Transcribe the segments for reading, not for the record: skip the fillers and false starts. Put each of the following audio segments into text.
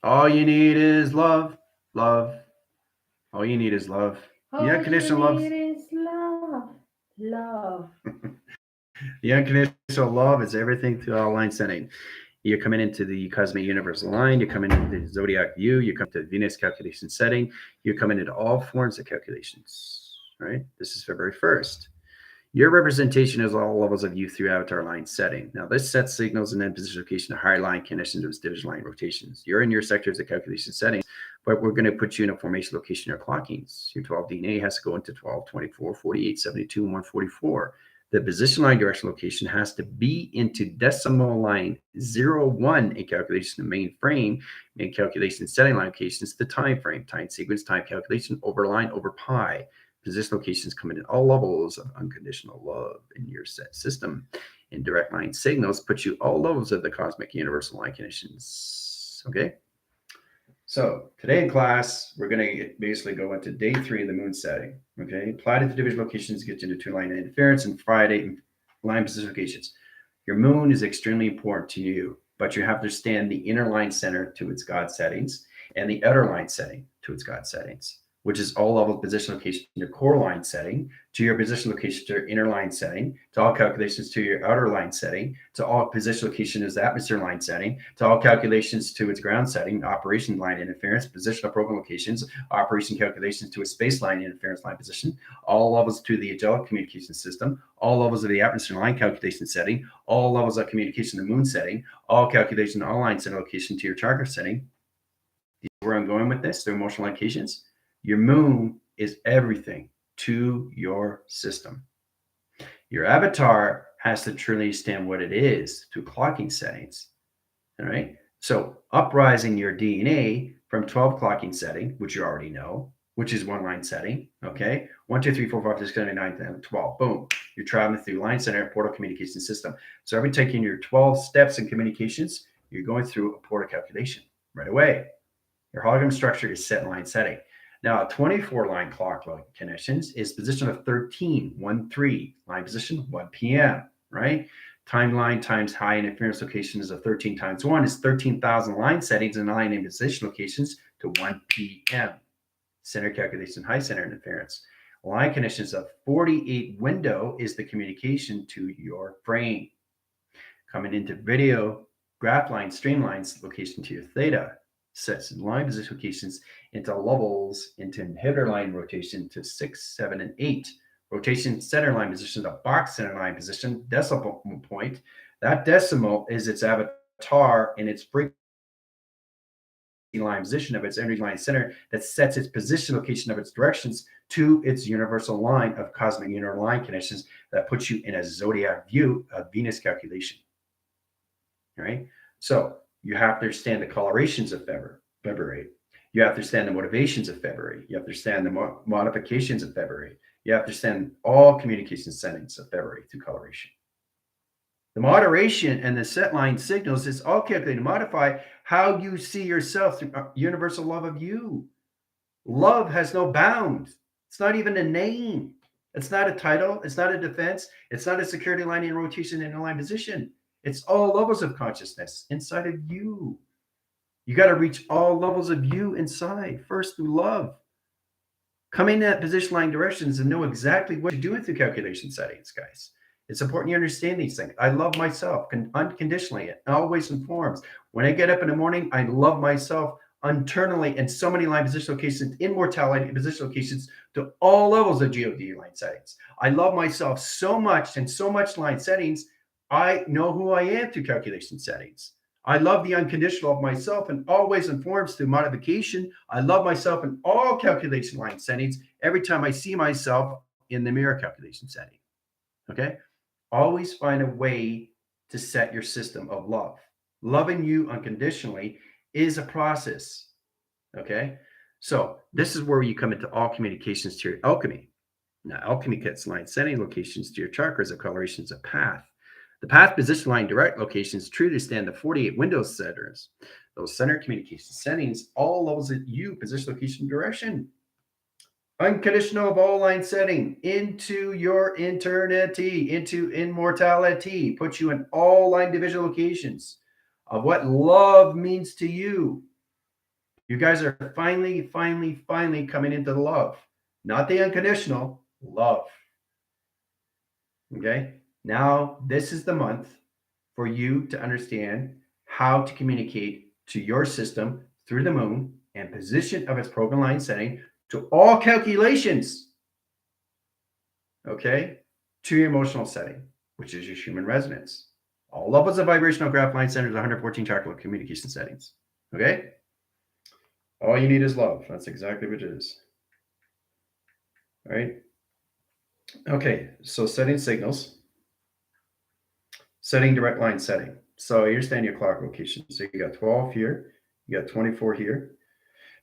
All you need is love, love. All you need is love. The All you unconditional love. need is love, love. The unconditional love is everything through all line setting. You're coming into the cosmic universal line. You're coming into the zodiac view. You're coming to the Venus calculation setting. You're coming into all forms of calculations. Right. This is February 1st. Your representation is all levels of you through avatar line setting. Now, this sets signals and then position location to higher line connection to division line rotations. You're in your sectors of calculation settings, but we're going to put you in a formation location or clockings. Your 12 DNA has to go into 12, 24, 48, 72, and 144. The position line direction location has to be into decimal line 01 in calculation of main frame, main calculation setting line locations, the time frame, time sequence, time calculation, over line, over pi. Position locations come in at all levels of unconditional love in your set system. And direct line signals put you all levels of the cosmic universal line conditions. Okay. So today in class, we're going to basically go into day 3 of the moon setting. Okay. Apply to the division locations, get you into two line interference, and Friday line position locations. Your moon is extremely important to you, but you have to stand the inner line center to its God settings and the outer line setting to its God settings, which is all level position location, your core line setting, to your position location, to your inner line setting, to all calculations to your outer line setting, to all position location is the atmosphere line setting, to all calculations to its ground setting, operation line interference, positional program locations, operation calculations to a space line interference line position, all levels to the angelic communication system, all levels of the atmosphere line calculation setting, all levels of communication to the moon setting, all calculation, all line center location to your chakra setting. Where I'm going with this, the emotional locations. Your moon is everything to your system. Your avatar has to truly understand what it is through clocking settings. All right. So uprising your DNA from 12 clocking setting, which you already know, which is one line setting. Okay. 1, 2, 3, 4, 5, 6, 7, 8, 9, 10, 12. Boom. You're traveling through line center and portal communication system. So every taking your 12 steps in communications, you're going through a portal calculation right away. Your hologram structure is set in line setting. Now, a 24 line clock connections is position of 13, 1, 3, line position 1 p.m., right? Timeline times high interference locations of 13 times 1 is 13,000 line settings and line and position locations to 1 p.m. Center calculation, high center interference. Line connections of 48 window is the communication to your brain. Coming into video, graph line, streamlines location to your theta, sets and line position locations into levels, into inhibitor line rotation to 6, 7, and 8. Rotation center line position to box center line position, decimal point. That decimal is its avatar and its frequency line position of its energy line center that sets its position location of its directions to its universal line of cosmic universal line connections that puts you in a zodiac view of Venus calculation. All right. So you have to understand the colorations of February. You have to understand the motivations of February. You have to understand the modifications of February. You have to understand all communication settings of February through coloration. The moderation and the set line signals is all calculated to modify how you see yourself through universal love of you. Love has no bounds. It's not even a name. It's not a title. It's not a defense. It's not a security line in rotation in a line position. It's all levels of consciousness inside of you. You got to reach all levels of you inside first through love. Come in that position line directions and know exactly what you're doing through calculation settings, guys. It's important you understand these things. I love myself unconditionally. It always informs. When I get up in the morning, I love myself internally and so many line position locations, immortality position locations to all levels of GOD line settings. I love myself so much and so much line settings. I know who I am through calculation settings. I love the unconditional of myself and always informs through modification. I love myself in all calculation line settings every time I see myself in the mirror calculation setting. Okay? Always find a way to set your system of love. Loving you unconditionally is a process. Okay? So this is where you come into all communications to your alchemy. Now, alchemy gets line setting locations to your chakras of colorations of path. The path position line direct locations truly stand the 48 Windows centers. Those center communication settings, all levels of you, position, location, direction. Unconditional of all line setting into your eternity, into immortality. Puts you in all line division locations of what love means to you. You guys are finally coming into the love, not the unconditional love. Okay. Now, this is the month for you to understand how to communicate to your system through the moon and position of its program line setting to all calculations, okay, to your emotional setting, which is your human resonance. All levels of vibrational graph line centers, 114 chakra communication settings, okay? All you need is love. That's exactly what it is. All right. Okay, so setting signals, setting direct line setting. So you understand your clock location. So you got 12 here, you got 24 here.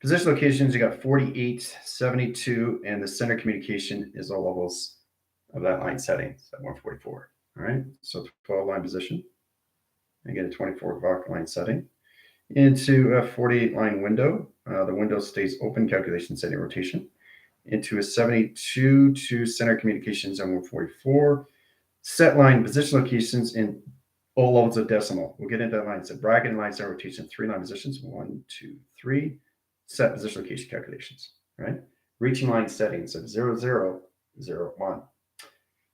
Position locations, you got 48, 72, and the center communication is all levels of that line setting. It's at 144. All right, so 12 line position. Again, a 24 clock line setting. Into a 48 line window. The window stays open, calculation setting rotation. Into a 72 to center communications on 144. Set line position locations in all levels of decimal. We'll get into that line. So bracket and line set rotation, 3 line positions, 1, 2, 3. Set position location calculations, right? Reaching line settings of 0, 0, 0, 1.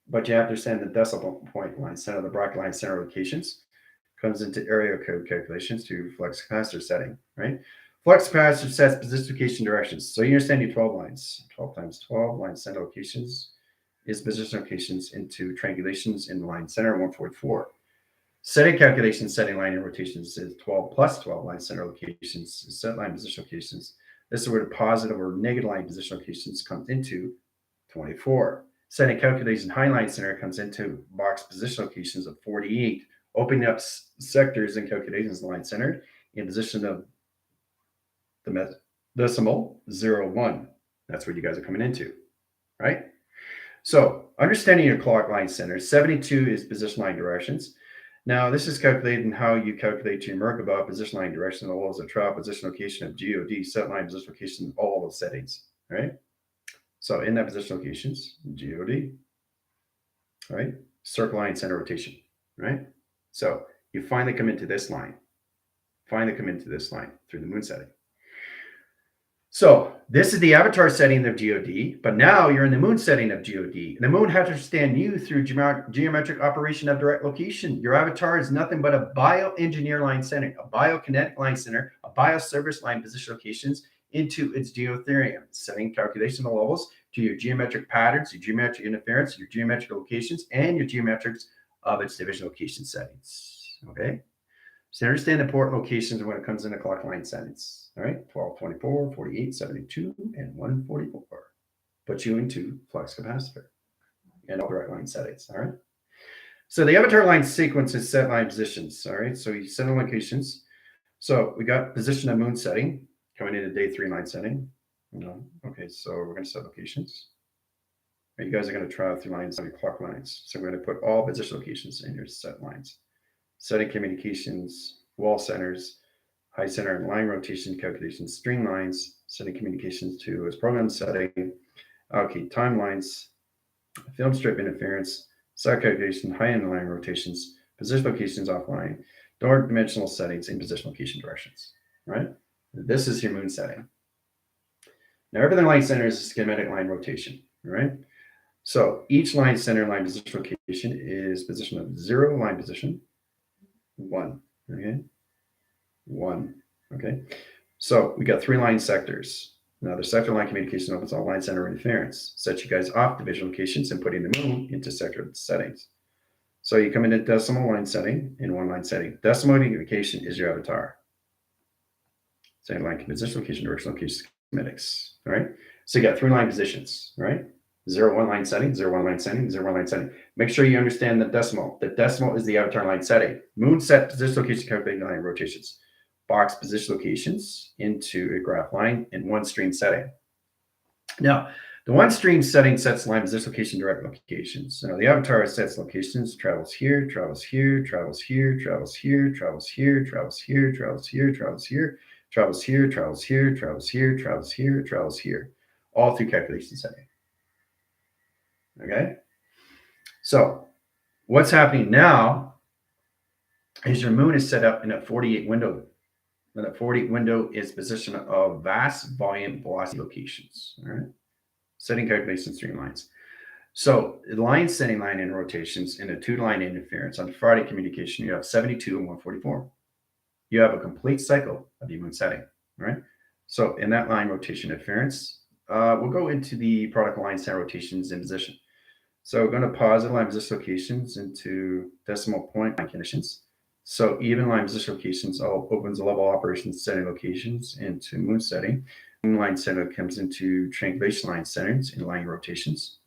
But you have to understand the decimal point line center, the bracket line center locations comes into area code calculations to flux capacitor setting, right? Flux capacitor sets position location directions. So you understand your 12 lines. 12 times 12 line center locations is position locations into triangulations in the line center 144. Setting calculation, setting line and rotations is 12 plus 12 line center locations, set line position locations. This is where the positive or negative line position locations comes into 24. Setting calculation high line center comes into box position locations of 48, opening up sectors and calculations in the line center in position of the decimal 0, 1. That's what you guys are coming into, right? So understanding your clock line center, 72 is position line directions. Now, this is calculated in how you calculate your Merkaba position line direction, the levels of trial position location of GOD, set line position location, all those settings, right? So in that position locations, GOD, right? Circle line center rotation, right? So you finally come into this line, through the moon setting. So this is the avatar setting of GOD, but now you're in the moon setting of GOD. And the moon has to understand you through geometric operation of direct location. Your avatar is nothing but a bioengineer line center, a biokinetic line center, a bioservice line position locations into its geotherium, setting calculation of levels to your geometric patterns, your geometric interference, your geometric locations, and your geometrics of its division location settings. Okay. So understand the port locations when it comes into clock line settings. All right, 12, 24, 48, 72, and 144. Put you into flux capacitor and all direct line settings. All right. So the avatar line sequence is set line positions. All right. So you set in locations. So we got position of moon setting coming into day 3 line setting. Okay, so we're going to set locations. You guys are going to try out through lines on your clock lines. So we're going to put all position locations in your set lines. Setting communications, wall centers, high center and line rotation calculations, string lines, setting communications to its program setting, allocate timelines, film strip interference, side calculation, high end line rotations, position locations offline, door dimensional settings, and position location directions. Right? This is your moon setting. Now everything line center is a schematic line rotation. Right? So each line center line position location is position of 0 line position. 1, okay, 1, okay. So we got 3 line sectors. Now the sector line communication opens all line center interference. Set you guys off division locations and putting the moon into sector settings. So you come into decimal line setting in 1 line setting. Decimal communication is your avatar. Setting line position location, direction location schematics. All right. So you got 3 line positions, right? 0, 1 line setting, 0, 1 line setting, 0, 1 line setting. Make sure you understand the decimal. The decimal is the avatar line setting. Moon set position location calculating line rotations. Box position locations into a graph line in 1 stream setting. Now, the 1 stream setting sets line position location direct locations. Now, the avatar sets locations, travels here, travels here, travels here, travels here, travels here, travels here, travels here, travels here, travels here, travels here, travels here, travels here, travels here, all through calculation setting. Okay. So what's happening now is your moon is set up in a 48 window And the 40 window is position of vast volume velocity locations. All right. Setting calculation streamlines. So line setting line in rotations in a two-line interference on Friday communication, you have 72 and 144. You have a complete cycle of the moon setting, right? So in that line rotation interference, we'll go into the product line set rotations in position. So we're going to pause the line position locations into decimal point line conditions. So even line position locations opens the level operations setting locations into moon setting. Moon line center comes into triangulation line centers in line rotations.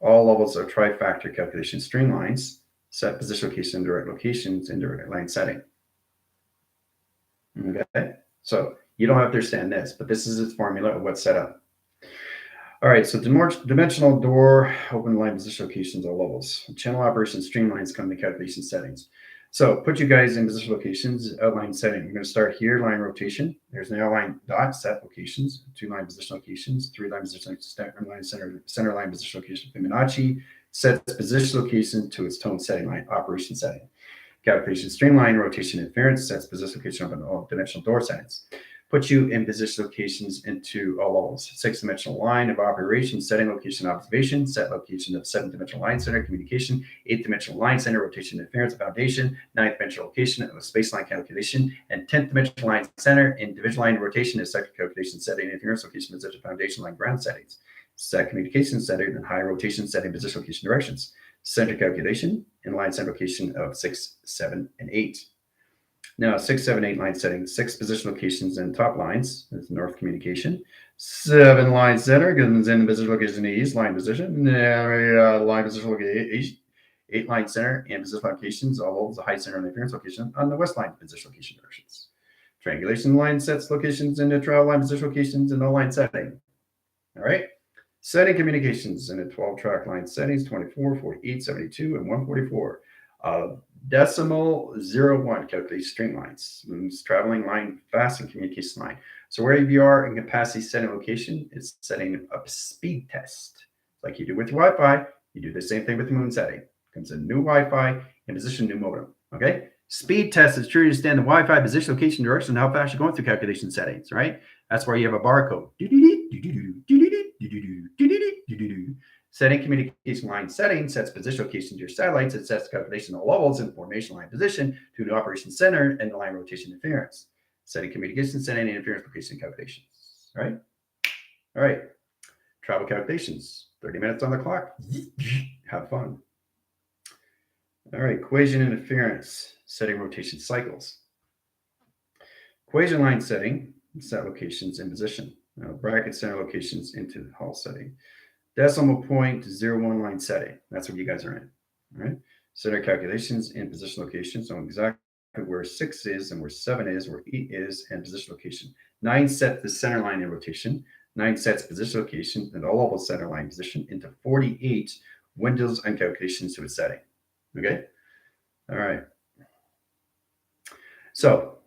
All levels of trifactor calculation streamlines set position location and direct locations in direct line setting. Okay, so you don't have to understand this, but this is its formula of what's set up. All right, so dimensional door, open line position locations, all levels. Channel operation streamlines come to calculation settings. So put you guys in position locations, outline setting. We're going to start here, line rotation. There's an outline dot, set locations, 2 line position locations, 3 line position line center line position location, Fibonacci, sets position location to its tone setting line, operation setting. Calculation streamline, rotation interference, sets position location of all dimensional door settings. Put you in position locations into all levels. 6-dimensional line of operation, setting location observation, set location of 7-dimensional line center communication, 8-dimensional line center rotation interference foundation, 9th-dimensional location of space line calculation, and 10th-dimensional line center in division line rotation is sector calculation setting interference location position foundation line ground settings. Set communication center and high rotation setting position location directions. Center calculation and line center location of 6, 7, and 8. Now, 6, 7, 8 line setting, 6 position locations and top lines. That's north communication. 7 line center comes in position location east, line position. Line position location east. 8 line center and position locations, all over the high center and interference location on the west line position location directions. Triangulation line sets locations and the travel line position locations and no line setting. All right. Setting communications in the 12-track line settings, 24, 48, 72, and 144. Decimal 01 calculates streamlines, moves traveling line, fast, and communication line. So wherever you are in capacity setting location, it's setting up a speed test. Like you do with your Wi-Fi, you do the same thing with the moon setting. Comes a new Wi-Fi in position, new modem. Okay. Speed test is true to understand the Wi-Fi position, location, direction, how fast you're going through calculation settings, right? That's where you have a barcode. Setting communication line setting sets position location to your satellites. It sets calculation of levels and formation line position to the operation center and the line rotation interference. Setting communication setting and interference location calculations. All right. All right. Travel calculations. 30 minutes on the clock. Have fun. All right. Equation interference. Setting rotation cycles. Equation line setting. Set locations in position. Bracket center locations into the Hall setting. Decimal point 01 line setting. That's what you guys are in. All right. Center calculations in position location. So exactly where 6 is and where 7 is, where 8 is, and position location. 9 sets the center line in rotation. 9 sets position location and all level center line position into 48 windows and calculations to its setting. Okay. All right. So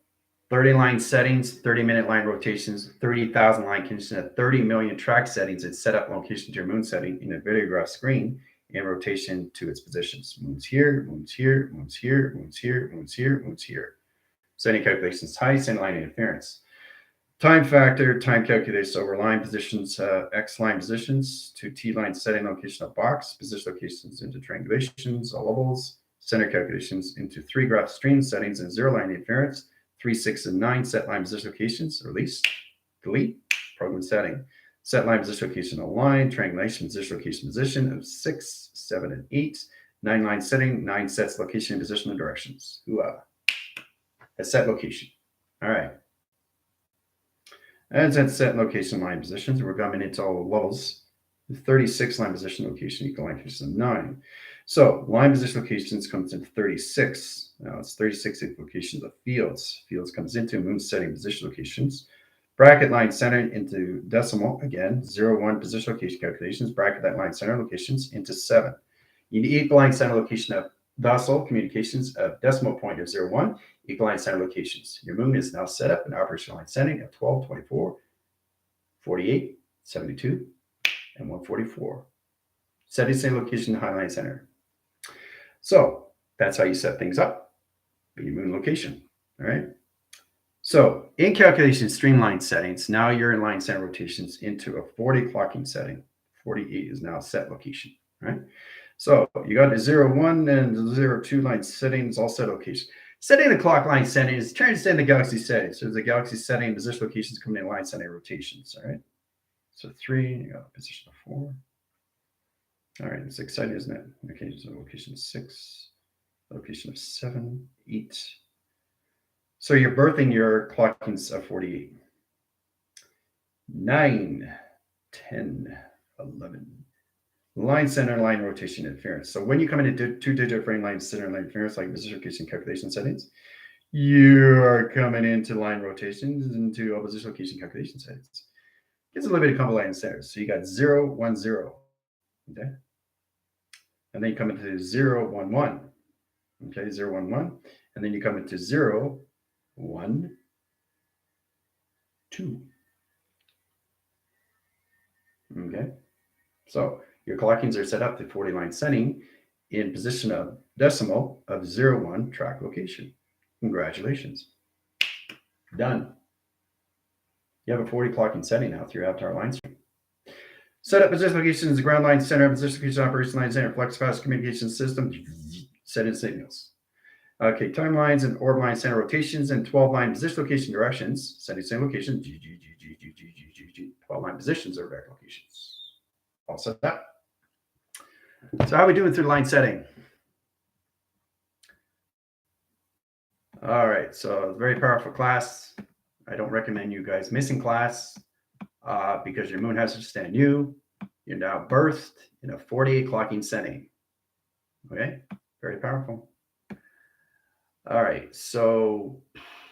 30 line settings, 30-minute line rotations, 30,000 line conditions at 30 million track settings and set up location to your moon setting in a videograph screen in rotation to its positions. Moon's here, moon's here, moon's here, moon's here, moon's here, moon's here. Setting calculations, high center line interference. Time factor, time calculations over line positions, X line positions to T line setting location of box, position locations into triangulations, all levels, center calculations into 3 graph stream settings and 0 line interference. 3, 6, and 9 set line position locations, release, delete, program setting. Set line position location align, triangulation position of 6, 7, and 8. 9 line setting, 9 sets location, position, and directions. A set location. All right. As that set location line positions, we're coming into all levels. 36 line position location equal line position of 9. So line position locations comes into 36. Now it's 36 locations of fields. Fields comes into moon setting position locations. Bracket line center into decimal, again, 0, 1 position location calculations. Bracket that line center locations into 7. You need equal line center location of docile communications of decimal point of 0, 1, equal line center locations. Your moon is now set up in operational line setting of 12, 24, 48, 72, and 144. Setting same location, high line center. So that's how you set things up in your moon location. All right. So in calculation streamline settings, now you're in line center rotations into a 40 clocking setting. 48 is now set location, right? So you got the 0, 1 and the 0, 2 line settings, all set location. Setting the clock line settings, transcend the galaxy settings. So the galaxy setting, position locations coming in line setting rotations, all right? So 3, you got position of 4. All right, it's exciting, isn't it? Okay, so location 6, location of 7, 8. So you're birthing your clockings of 48. 9, 10, 11. Line center, line rotation interference. So when you come into two-digit frame line center line interference, like position location calculation settings, you are coming into line rotations into opposition location calculation settings. Gets a little bit of combo line centers. So you got 0, 1, 0. Okay. And then you come into 0, 1, 1. Okay, 0, 1, 1. And then you come into 0, 1, 2. Okay. So your clockings are set up to 40 line setting in position of decimal of 0, 1 track location. Congratulations. Done. You have a 40 clocking setting now throughout our line stream. Set up position locations, ground line center, position location operation line center, flex fast communication system, set in signals. Okay, timelines and orb line center rotations and 12 line position location directions, setting same location, 12 line positions or direct locations. All set up. So how are we doing through line setting? All right, so very powerful class. I don't recommend you guys missing class because your moon has to stand you. You're now birthed in a 48 clocking setting. Okay, very powerful. All right, so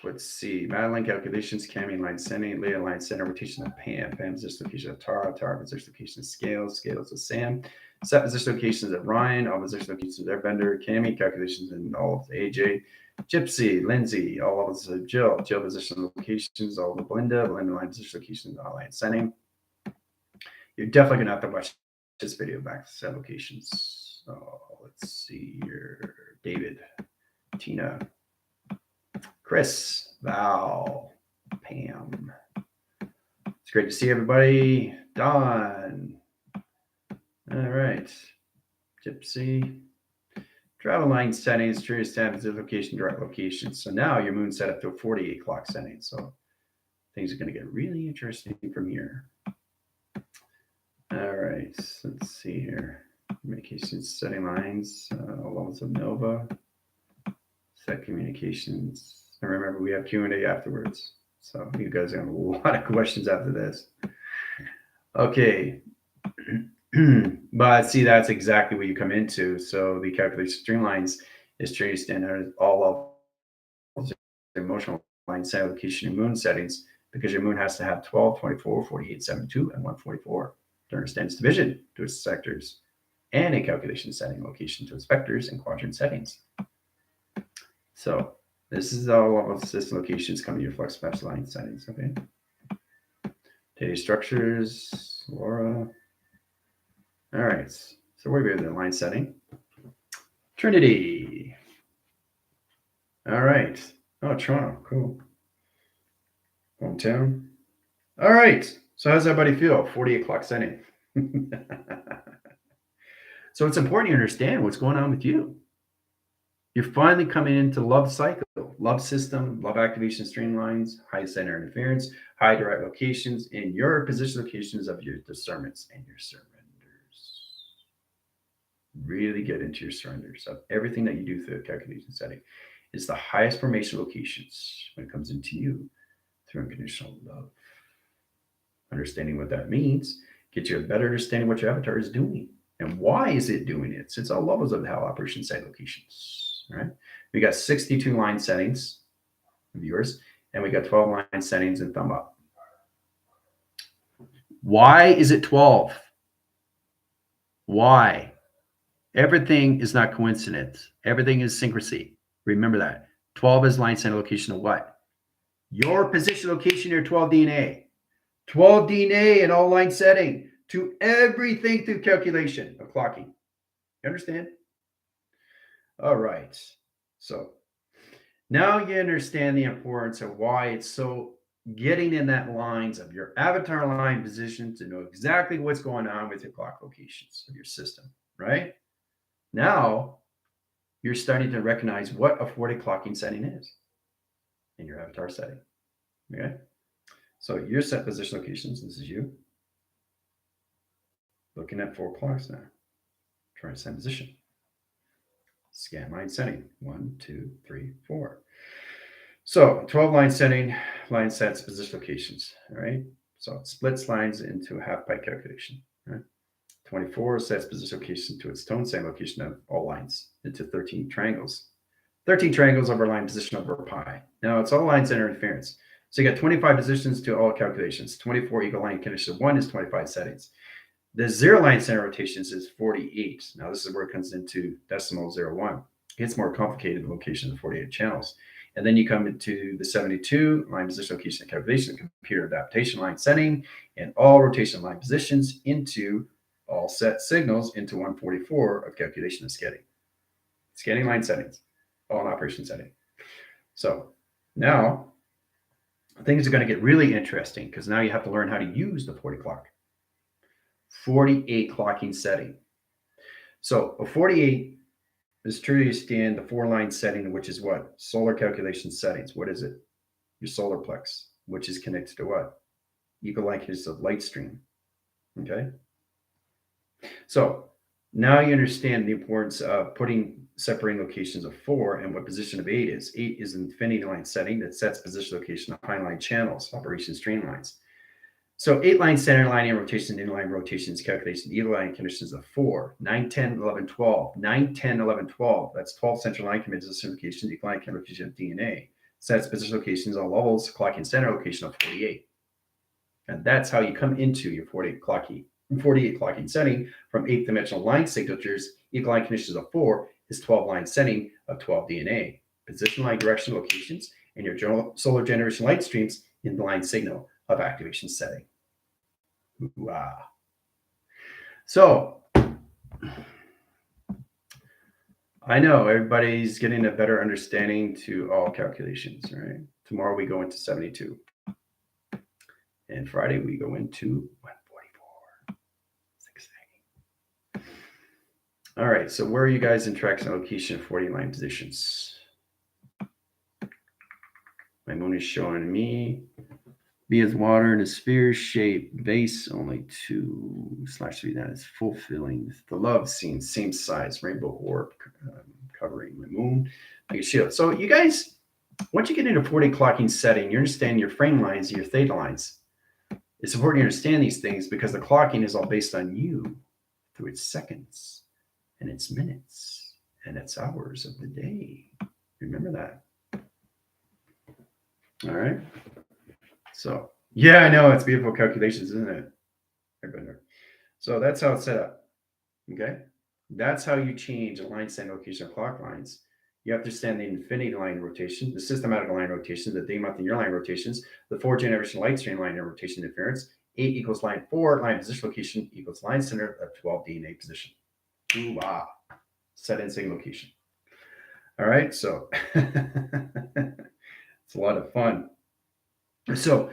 let's see. Madeline calculations, Cami line setting, Leah line center, rotation of Pam, Pam position location of Tara, Tara position location of Scales, Scales of Sam, set position locations of Ryan, all position locations of their vendor, Cami calculations and all of AJ, Gypsy, Lindsay, all of us, Jill, Jill position locations, all of Belinda, Belinda line position locations, all line setting. You're definitely gonna have to watch this video back to set locations. So let's see here. David, Tina, Chris, Val, Pam. It's great to see everybody. Don. All right. Gypsy. Travel line settings, curious tabs, location, direct location. So now your moon's set up to a 48 clock setting. So things are going to get really interesting from here. All right. Let's see here. Communications setting lines, levels of Nova. Set communications. And remember, we have Q&A afterwards. So you guys have a lot of questions after this. Okay. But see, that's exactly what you come into. So the calculation streamlines is traced in all levels of emotional line set location and moon settings because your moon has to have 12, 24, 48, 72, and 144 to understand its division to its sectors and a calculation setting location to its vectors and quadrant settings. So this is all of system locations coming to your flex patch line settings. Okay. Data structures, Laura. All right. So we're in the line setting. Trinity. All right. Oh, Toronto. Cool. Hometown. All right. So how's everybody feel? 48 clock setting. So it's important you understand what's going on with you. You're finally coming into love cycle, love system, love activation streamlines, high center interference, high direct locations, and your position locations of your discernments and your surrenders. Really get into your surrenders of everything that you do through the calculation setting. It's the highest formation locations when it comes into you through unconditional love. Understanding what that means gets you a better understanding what your avatar is doing and why is it doing it. So it's all levels of how operation site locations. Right? We got 62 line settings of yours, and we got 12 line settings and thumb up. Why is it 12? Why? Everything is not coincidence. Everything is syncrasy. Remember that. 12 is line center location of what? Your position location, your 12 DNA. 12 DNA in all line setting to everything through calculation of clocking. You understand? All right. So Now you understand the importance of why it's so getting in that lines of your avatar line position to know exactly what's going on with your clock locations of your system, right? Now you're starting to recognize what a 40 clocking setting is in your avatar setting. Okay. So your set position locations, this is you looking at 4 clocks now. Try to set position. Scan line setting 1, 2, 3, 4. So 12 line setting, line sets position locations. All right. So it splits lines into a half pi calculation. Right? 24 sets position location to its tone, same location of all lines into 13 triangles. 13 triangles over line position over pi. Now it's all line center interference. So you got 25 positions to all calculations. 24 equal line condition 1 is 25 settings. The zero line center rotations is 48. Now this is where it comes into decimal 01. It's more complicated location of 48 channels. And then you come into the 72 line position location and calculation, computer adaptation line setting, and all rotation line positions into all set signals into 144 of calculation of scanning. Scanning line settings, all in operation setting. So now things are going to get really interesting because now you have to learn how to use the 40 clock. 48 clocking setting. So a 48 is truly stand the 4-line setting, which is what? Solar calculation settings. What is it? Your solar plex, which is connected to what? Equal line conditions of light stream. Okay. So now you understand the importance of putting separating locations of 4 and what position of 8 is. 8 is an infinity line setting that sets position location of high line channels, operation streamlines. So 8 line center line and rotation, inline rotations, calculation, equal line conditions of 4, 9, 10, 11, 12, 9, 10, 11, 12. That's 12 central line position locations, equal line condition of DNA. Sets position locations on levels, clocking center location of 48. And that's how you come into your 48 clocking setting from 8th dimensional line signatures, equal line conditions of 4 is 12 line setting of 12 DNA. Position line direction locations and your solar generation light streams in the line signal of activation setting. Wow. So I know everybody's getting a better understanding to all calculations, right? Tomorrow we go into 72. And Friday we go into 144. It's exciting. All right, so where are you guys in tracks and location of 40 line positions? My moon is showing me B is water in a sphere shape, base only 2/3. That is fulfilling the love scene, same size, rainbow orb covering the moon like a shield. So you guys, once you get into 40 clocking setting, you understand your frame lines, your theta lines. It's important to understand these things because the clocking is all based on you through its seconds and its minutes and its hours of the day. Remember that. All right. So, yeah, I know it's beautiful calculations, isn't it? So that's how it's set up. Okay. That's how you change a line setting location of clock lines. You have to understand the infinity line rotation, the systematic line rotation, the day, month, and year line rotations, the 4 generation light stream line rotation interference. 8 equals line 4, line position location equals line center of 12 DNA position. Ooh, wow. Set in same location. All right. So it's a lot of fun. So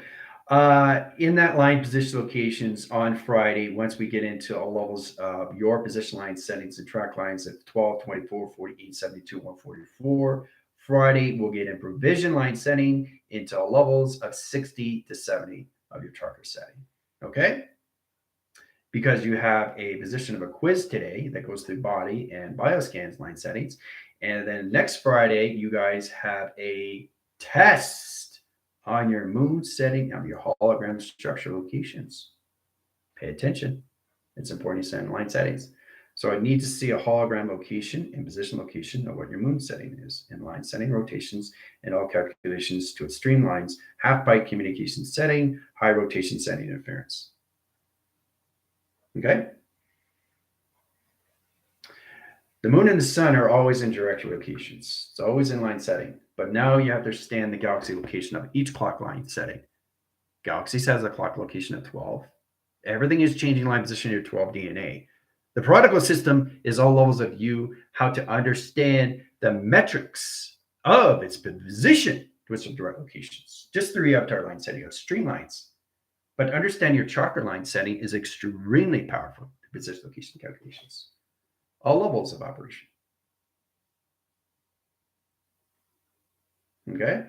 in that line position locations on Friday, once we get into all levels of your position line settings and track lines at 12, 24, 48, 72, 144, Friday we'll get in provision line setting into levels of 60 to 70 of your tracker setting. Okay? Because you have a position of a quiz today that goes through body and bioscans line settings. And then next Friday, you guys have a test on your moon setting of your hologram structure locations. Pay attention. It's important to send line settings. So I need to see a hologram location and position location of what your moon setting is in line setting rotations and all calculations to its streamlines, half byte communication setting, high rotation setting interference. Okay. The moon and the sun are always in direct locations. It's always in line setting. But now you have to understand the galaxy location of each clock line setting. Galaxy has a clock location of 12. Everything is changing line position to 12 DNA. The protocol system is all levels of you, how to understand the metrics of its position to its direct locations. Just through your avatar line setting of streamlines. But understand your chakra line setting is extremely powerful to position location calculations. All levels of operation. Okay?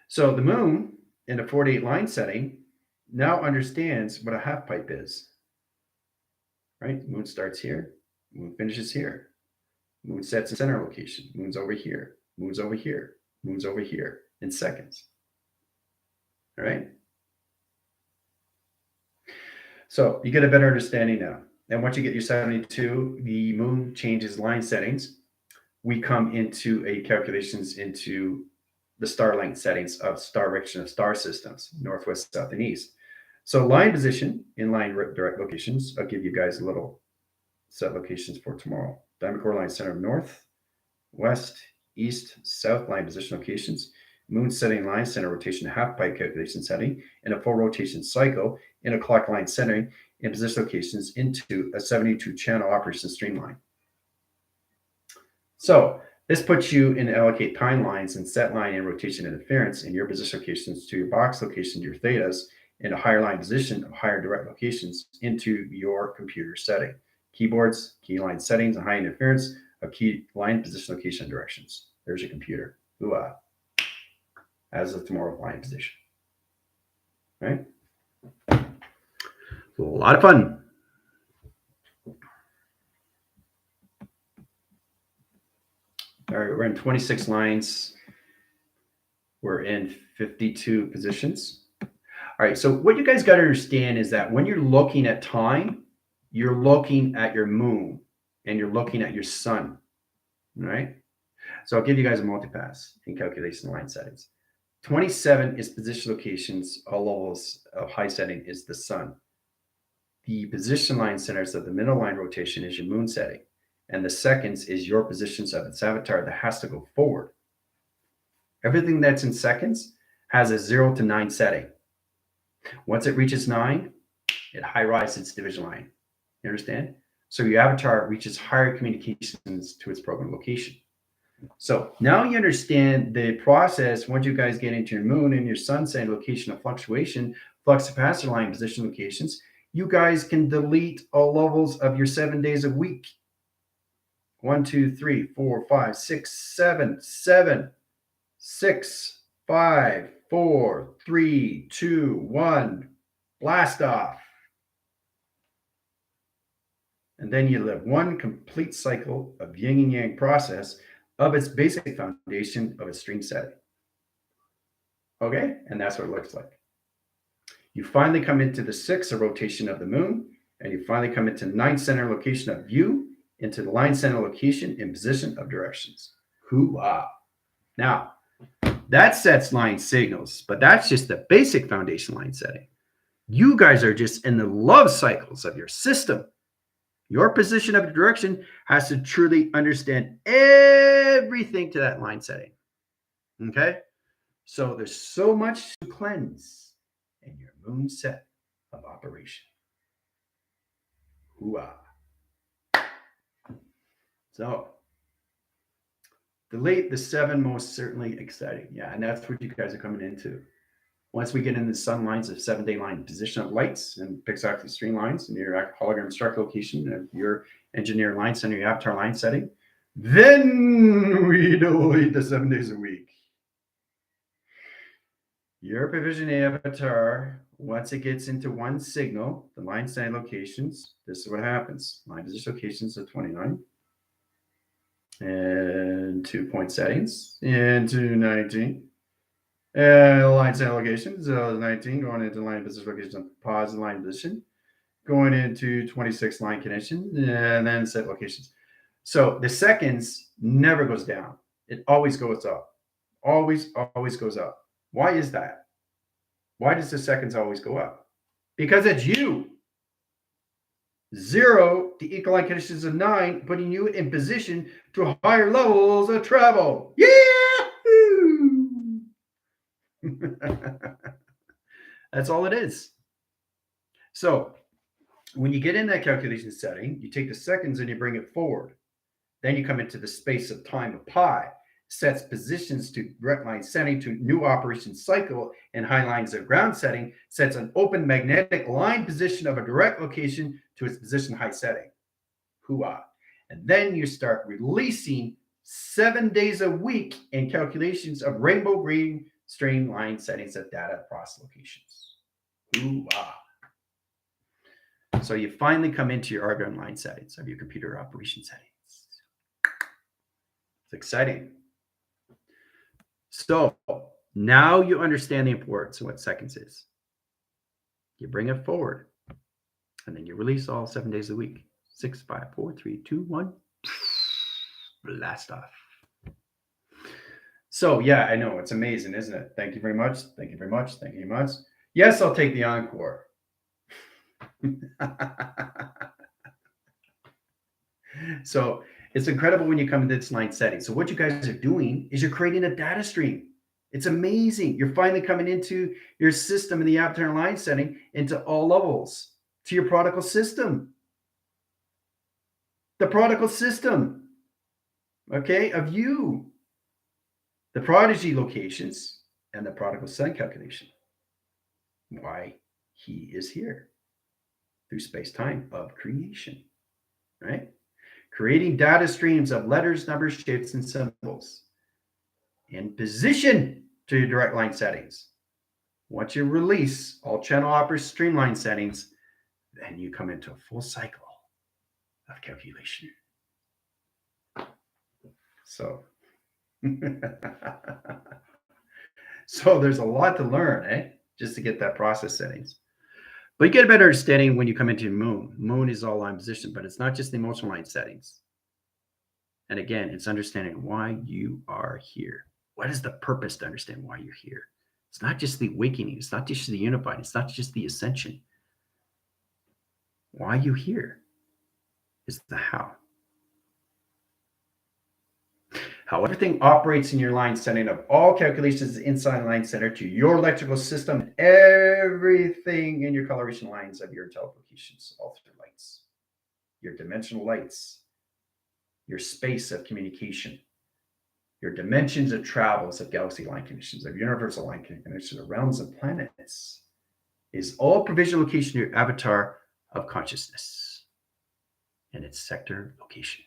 So the moon in a 48 line setting now understands what a half pipe is. Right? Moon starts here, moon finishes here. Moon sets in center location. Moon's over here. Moon's over here. Moon's over here in seconds. All right? So you get a better understanding now. And once you get your 72, the moon changes line settings. We come into a calculations into the star length settings of star direction of star systems, northwest, south, and east. So line position in line direct locations. I'll give you guys a little set locations for tomorrow. Diamond core line center of north, west, east, south line position locations. Moon setting line center rotation half pipe calculation setting in a full rotation cycle in a clock line centering in position locations into a 72 channel operation streamline. So this puts you in allocate timelines and set line and rotation interference in your position locations to your box location, your thetas, in a higher line position of higher direct locations into your computer setting. Keyboards, key line settings, and high interference of key line position location directions. There's your computer. Ooh-ah. As of tomorrow line position. Right? A lot of fun. All right, we're in 26 lines. We're in 52 positions. All right, so what you guys got to understand is that when you're looking at time, you're looking at your moon and you're looking at your sun. All right? So I'll give you guys a multipass in calculation line settings. 27 is position locations, all levels of high setting is the sun. The position line centers of the middle line rotation is your moon setting. And the seconds is your positions of its avatar that has to go forward. Everything that's in seconds has a 0 to 9 setting. Once it reaches 9, it high rises its division line. You understand? So your avatar reaches higher communications to its program location. So now you understand the process. Once you guys get into your moon and your sun setting location of fluctuation, flux capacitor line position locations, you guys can delete all levels of your 7 days a week. 1, 2, 3, 4, 5, 6, 7, 7, 6, 5, 4, 3, 2, 1. Blast off. And then you live one complete cycle of yin and yang process of its basic foundation of its stream setting. Okay? And that's what it looks like. You finally come into the 6 of rotation of the moon, and you finally come into 9 center location of view, into the line center location in position of directions. Hoo-ah. Now, that sets line signals, but that's just the basic foundation line setting. You guys are just in the love cycles of your system. Your position of direction has to truly understand everything to that line setting. Okay? So there's so much to cleanse in your moon set of operation. Hoo-ah. So the 7 most certainly exciting. Yeah, and that's what you guys are coming into. Once we get in the sun lines of 7-day line position of lights and pixel stream lines and your hologram structure location of your engineer line center, your avatar line setting, then we delete the 7 days a week. Your provision avatar, once it gets into one signal, the line setting locations, this is what happens. Line position locations of 29. And 2-point settings into 19. Line set locations, 19 going into line position location, pause the line position, going into 26 line connection, and then set locations. So the seconds never goes down. It always goes up. Always goes up. Why is that? Why does the seconds always go up? Because it's you. 0 to equal line conditions of 9, putting you in position to higher levels of travel. Yeah! That's all it is. So when you get in that calculation setting, you take the seconds and you bring it forward. Then you come into the space of time of pi, sets positions to direct line setting to new operation cycle and high lines of ground setting, sets an open magnetic line position of a direct location to its position high setting. Hooah. And then you start releasing 7 days a week in calculations of rainbow green streamline settings of data across locations. Hooah. So you finally come into your Argon line settings of your computer operation settings. It's exciting. So now you understand the importance of what seconds is. You bring it forward, and then you release all 7 days a week. 6, 5, 4, 3, 2, 1. Blast off. So yeah, I know it's amazing, isn't it? Thank you very much. Thank you very much. Thank you very much. Yes, I'll take the encore. So it's incredible when you come into this line setting. So what you guys are doing is you're creating a data stream. It's amazing. You're finally coming into your system in the avatar line setting into all levels to your prodigal system. The prodigal system, okay, of you. The prodigy locations and the prodigal son calculation. Why he is here through space-time of creation, right? Creating data streams of letters, numbers, shapes, and symbols in position to your direct line settings. Once you release all channel opera streamline settings, then you come into a full cycle of calculation. So, so there's a lot to learn, just to get that process settings. But you get a better understanding when you come into moon. Moon is all line position, but it's not just the emotional line settings. And again, it's understanding why you are here. What is the purpose to understand why you're here? It's not just the awakening. It's not just the unified. It's not just the ascension. Why you here is the how. How everything operates in your line setting of all calculations inside line center to your electrical system, everything in your coloration lines of your telelocations, all through lights, your dimensional lights, your space of communication, your dimensions of travels of galaxy line conditions, of universal line conditions, of realms of planets, is all provisional location of your avatar of consciousness and its sector location.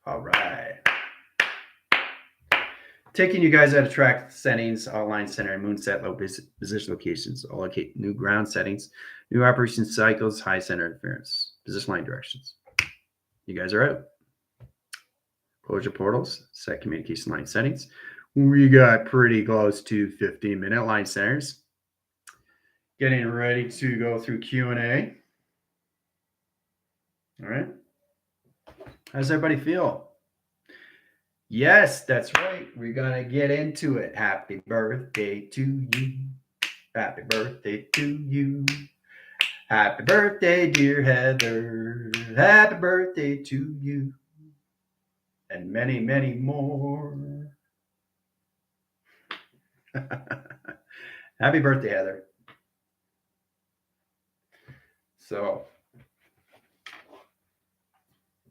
All right. Taking you guys out of track settings, all line center, and moon set, low position locations, allocate new ground settings, new operation cycles, high center interference, position line directions. You guys are out. Close your portals, set communication line settings. We got pretty close to 15-minute line centers. Getting ready to go through Q&A. All right. How's everybody feel? Yes, that's right. We're going to get into it. Happy birthday to you. Happy birthday to you. Happy birthday, dear Heather. Happy birthday to you. And many, many more. Happy birthday, Heather. So,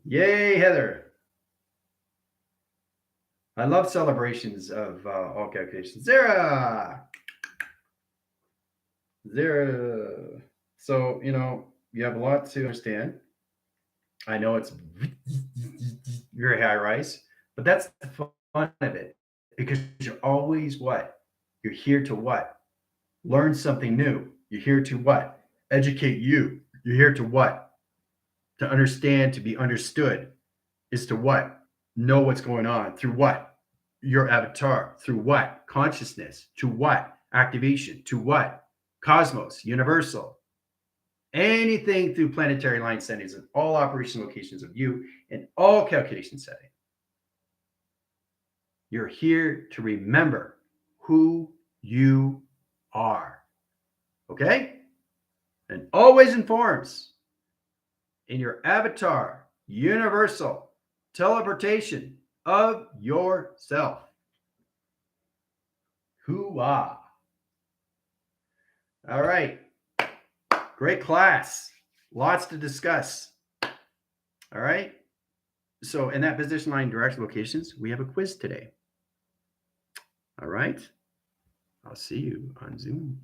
yay, Heather. I love celebrations of all calculations. Zara. So, you have a lot to understand. I know it's very high rise, but that's the fun of it because you're always what? You're here to what? Learn something new. You're here to what? Educate you. You're here to what? To understand, to be understood. Is to what? Know what's going on. Through what? Your avatar. Through what? Consciousness. To what? Activation. To what? Cosmos. Universal. Anything through planetary line settings and all operation locations of you in all calculation setting. You're here to remember who you are. Okay? And always informs in your avatar, universal teleportation of yourself. Hoo-ah. All right. Great class. Lots to discuss. All right. So in that position line direct locations, we have a quiz today. All right. I'll see you on Zoom.